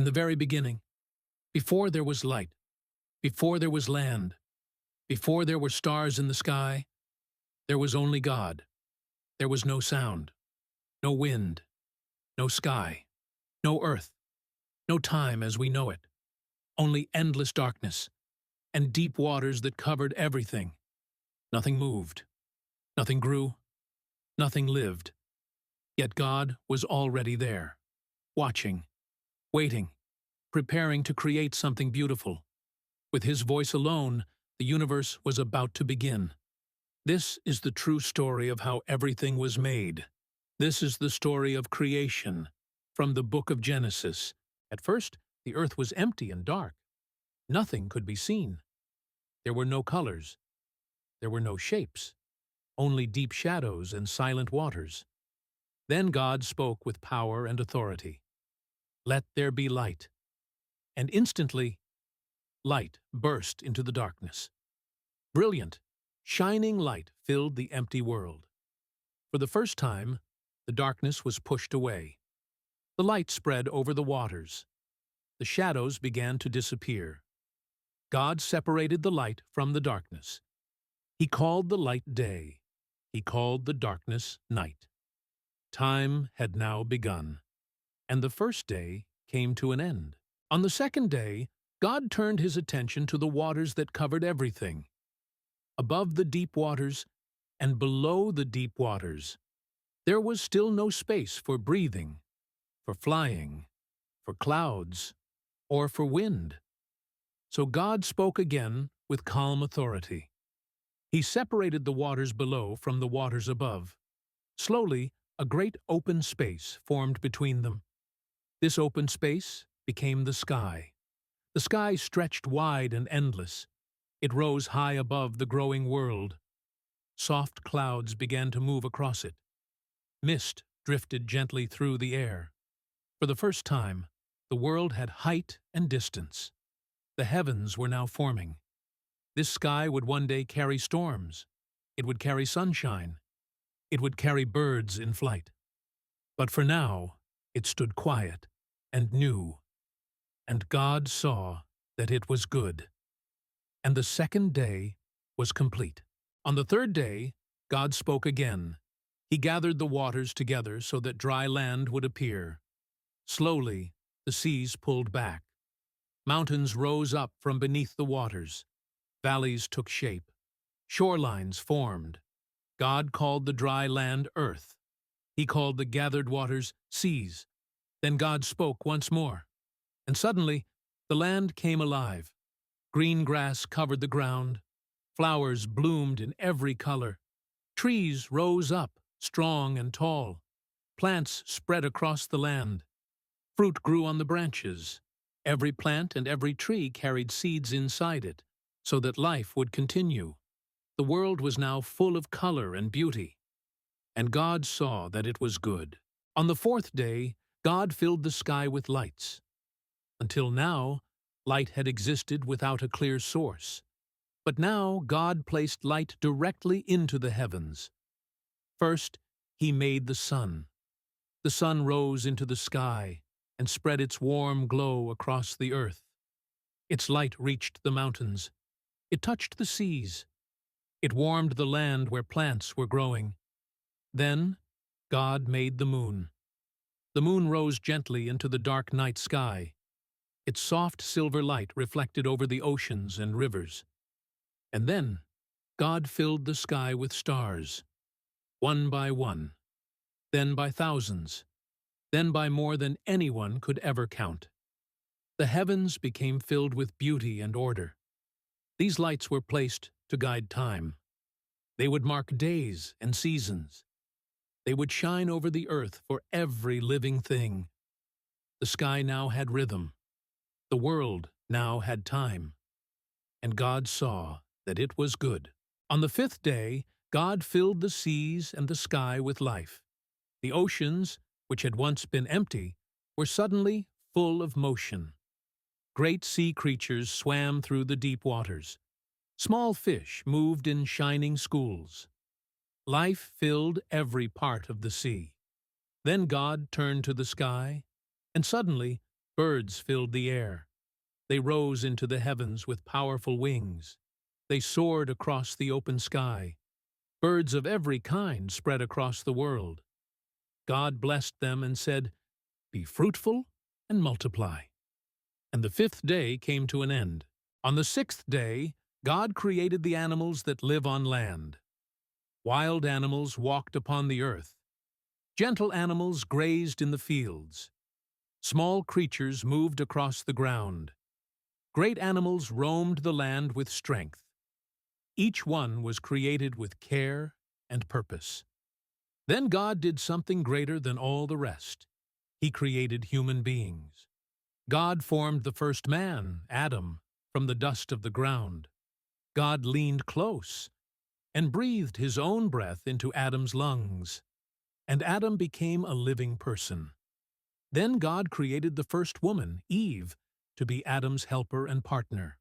In the very beginning, before there was light, before there was land, before there were stars in the sky, there was only God. There was no sound, no wind, no sky, no earth, no time as we know it, only endless darkness and deep waters that covered everything. Nothing moved, nothing grew, nothing lived. Yet God was already there, watching, waiting, preparing to create something beautiful. With His voice alone, the universe was about to begin. This is the true story of how everything was made. This is the story of creation, from the book of Genesis. At first, the earth was empty and dark. Nothing could be seen. There were no colors. There were no shapes. Only deep shadows and silent waters. Then God spoke with power and authority. "Let there be light." And instantly, light burst into the darkness. Brilliant, shining light filled the empty world. For the first time, the darkness was pushed away. The light spread over the waters. The shadows began to disappear. God separated the light from the darkness. He called the light day. He called the darkness night. Time had now begun, and the first day came to an end. On the second day, God turned His attention to the waters that covered everything. Above the deep waters and below the deep waters, there was still no space for breathing, for flying, for clouds, or for wind. So God spoke again with calm authority. He separated the waters below from the waters above. Slowly, a great open space formed between them. This open space became the sky. The sky stretched wide and endless. It rose high above the growing world. Soft clouds began to move across it. Mist drifted gently through the air. For the first time, the world had height and distance. The heavens were now forming. This sky would one day carry storms. It would carry sunshine. It would carry birds in flight. But for now, it stood quiet and new. And God saw that it was good. And the second day was complete. On the third day, God spoke again. He gathered the waters together so that dry land would appear. Slowly, the seas pulled back. Mountains rose up from beneath the waters. Valleys took shape. Shorelines formed. God called the dry land earth. He called the gathered waters seas. Then God spoke once more. And suddenly, the land came alive. Green grass covered the ground. Flowers bloomed in every color. Trees rose up, strong and tall. Plants spread across the land. Fruit grew on the branches. Every plant and every tree carried seeds inside it, so that life would continue. The world was now full of color and beauty. And God saw that it was good. On the fourth day, God filled the sky with lights. Until now, light had existed without a clear source. But now God placed light directly into the heavens. First, He made the sun. The sun rose into the sky and spread its warm glow across the earth. Its light reached the mountains. It touched the seas. It warmed the land where plants were growing. Then God made the moon. The moon rose gently into the dark night sky. Its soft silver light reflected over the oceans and rivers. And then God filled the sky with stars, one by one, then by thousands, then by more than anyone could ever count. The heavens became filled with beauty and order. These lights were placed to guide time. They would mark days and seasons. They would shine over the earth for every living thing. The sky now had rhythm. The world now had time. And God saw that it was good. On the fifth day, God filled the seas and the sky with life. The oceans, which had once been empty, were suddenly full of motion. Great sea creatures swam through the deep waters. Small fish moved in shining schools. Life filled every part of the sea. Then God turned to the sky, and suddenly Birds filled the air. They rose into the heavens with powerful wings. They soared across the open sky. Birds of every kind spread across the world. God blessed them and said, "Be fruitful and multiply." And the fifth day came to an end. On the sixth day, God created the animals that live on land. Wild animals walked upon the earth. Gentle animals grazed in the fields. Small creatures moved across the ground. Great animals roamed the land with strength. Each one was created with care and purpose. Then God did something greater than all the rest. He created human beings. God formed the first man, Adam, from the dust of the ground. God leaned close and breathed his own breath into Adam's lungs, and Adam became a living person. Then God created the first woman, Eve, to be Adam's helper and partner.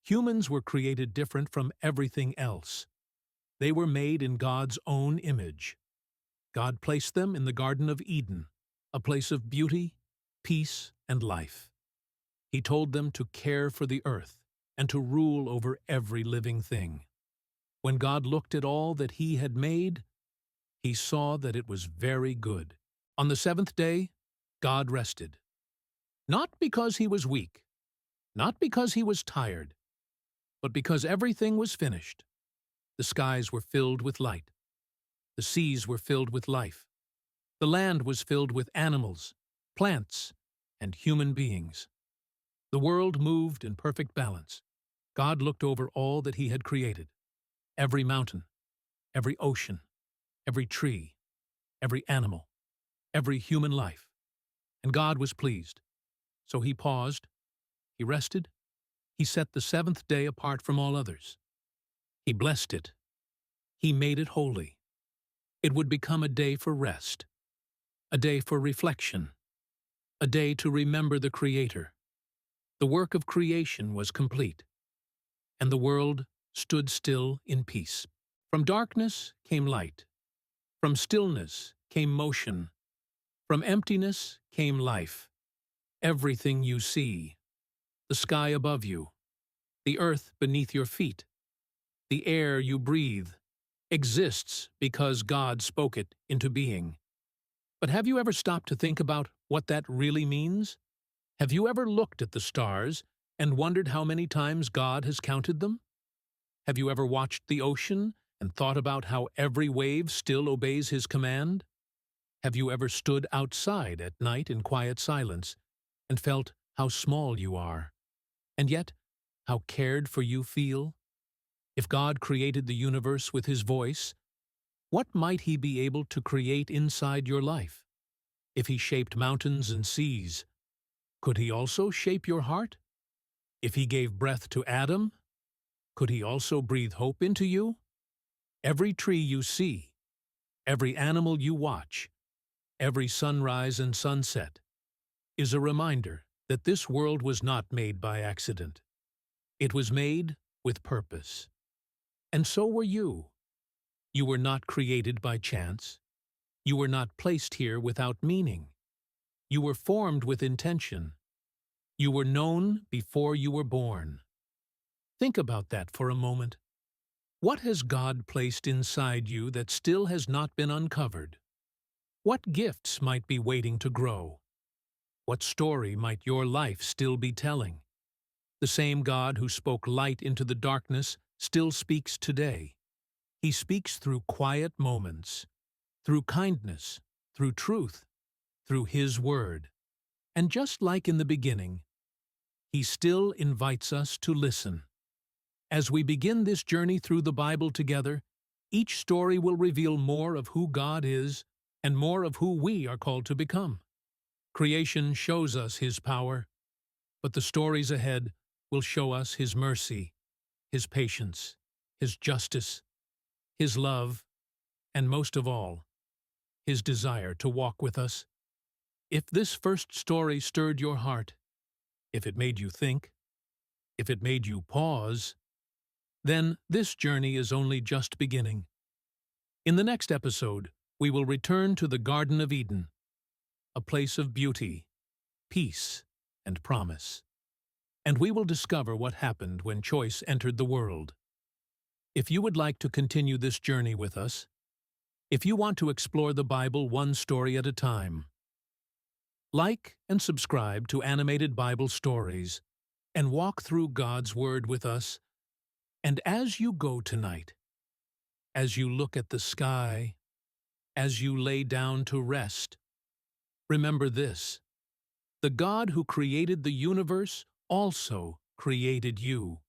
Humans were created different from everything else. They were made in God's own image. God placed them in the Garden of Eden, a place of beauty, peace, and life. He told them to care for the earth and to rule over every living thing. When God looked at all that He had made, He saw that it was very good. On the seventh day, God rested. Not because He was weak, not because He was tired, but because everything was finished. The skies were filled with light. The seas were filled with life. The land was filled with animals, plants, and human beings. The world moved in perfect balance. God looked over all that He had created. Every mountain, every ocean, every tree, every animal, every human life. And God was pleased. So He paused, He rested, He set the seventh day apart from all others. He blessed it. He made it holy. It would become a day for rest, a day for reflection, a day to remember the Creator. The work of creation was complete, and the world stood still in peace. From darkness came light. From stillness came motion. From emptiness came life. Everything you see, the sky above you, the earth beneath your feet, the air you breathe, exists because God spoke it into being. But have you ever stopped to think about what that really means? Have you ever looked at the stars and wondered how many times God has counted them? Have you ever watched the ocean and thought about how every wave still obeys His command? Have you ever stood outside at night in quiet silence and felt how small you are, and yet how cared for you feel? If God created the universe with His voice, what might He be able to create inside your life? If He shaped mountains and seas, could He also shape your heart? If He gave breath to Adam, could He also breathe hope into you? Every tree you see, every animal you watch, every sunrise and sunset is a reminder that this world was not made by accident. It was made with purpose. And so were you. You were not created by chance. You were not placed here without meaning. You were formed with intention. You were known before you were born. Think about that for a moment. What has God placed inside you that still has not been uncovered? What gifts might be waiting to grow? What story might your life still be telling? The same God who spoke light into the darkness still speaks today. He speaks through quiet moments, through kindness, through truth, through His Word. And just like in the beginning, He still invites us to listen. As we begin this journey through the Bible together, each story will reveal more of who God is and more of who we are called to become. Creation shows us His power, but the stories ahead will show us His mercy, His patience, His justice, His love, and most of all, His desire to walk with us. If this first story stirred your heart, if it made you think, if it made you pause, then this journey is only just beginning. In the next episode, we will return to the Garden of Eden, a place of beauty, peace, and promise. And we will discover what happened when choice entered the world. If you would like to continue this journey with us, if you want to explore the Bible one story at a time, like and subscribe to Animated Bible Stories and walk through God's Word with us. And as you go tonight, as you look at the sky, as you lay down to rest, remember this: the God who created the universe also created you.